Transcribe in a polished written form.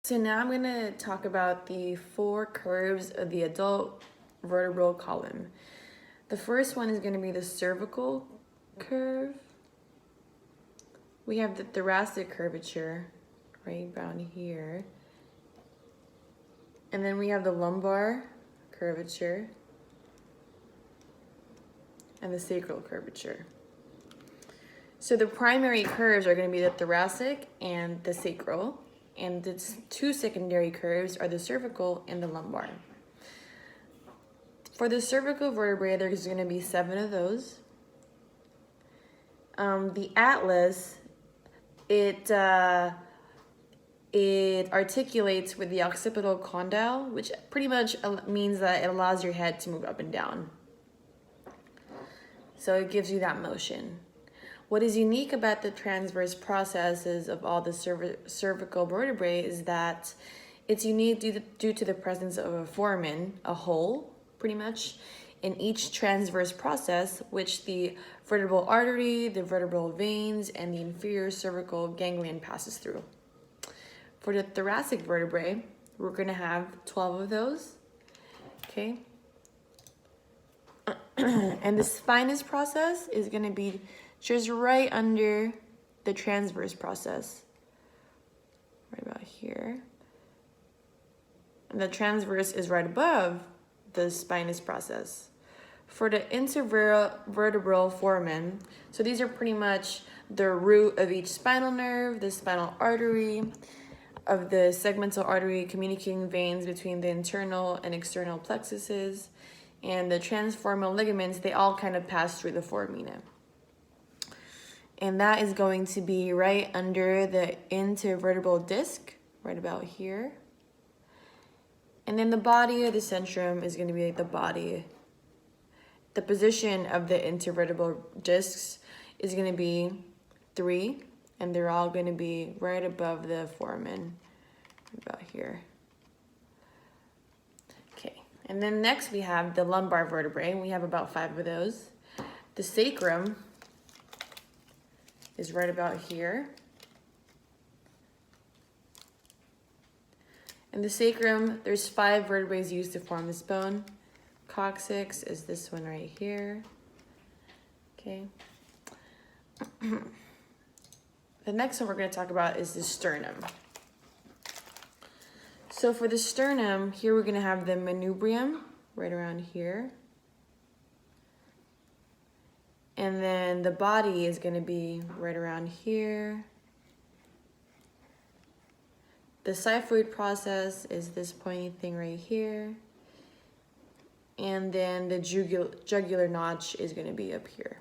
So now I'm going to talk about the 4 curves of the adult vertebral column. The first one is going to be the cervical curve. We have the thoracic curvature right down here. And then we have the lumbar curvature and the sacral curvature. So the primary curves are going to be the thoracic and the sacral, and the 2 secondary curves are the cervical and the lumbar. For the cervical vertebrae, there's going to be 7 of those. The atlas, it articulates with the occipital condyle, which pretty much means that it allows your head to move up and down. So it gives you that motion. What is unique about the transverse processes of all the cervical vertebrae is that it's unique due to the presence of a foramen, a hole, pretty much, in each transverse process, which the vertebral artery, the vertebral veins, and the inferior cervical ganglion passes through. For the thoracic vertebrae, we're going to have 12 of those, okay? And the spinous process is going to be just right under the transverse process, right about here. And the transverse is right above the spinous process. For the intervertebral foramen, so these are pretty much the root of each spinal nerve, the spinal artery, of the segmental artery communicating veins between the internal and external plexuses, and the transformal ligaments, they all kind of pass through the foramina. And that is going to be right under the intervertebral disc, right about here. And then the body of the centrum is going to be the body. The position of the intervertebral discs is going to be 3, and they're all going to be right above the foramen, about here. Okay, and then next we have the lumbar vertebrae. We have about 5 of those. The sacrum is right about here. In the sacrum, there's 5 vertebrae used to form this bone. Coccyx is this one right here. Okay. The next one we're going to talk about is the sternum. So for the sternum, here we're going to have the manubrium right around here. And then the body is going to be right around here. The xiphoid process is this pointy thing right here. And then the jugular notch is going to be up here.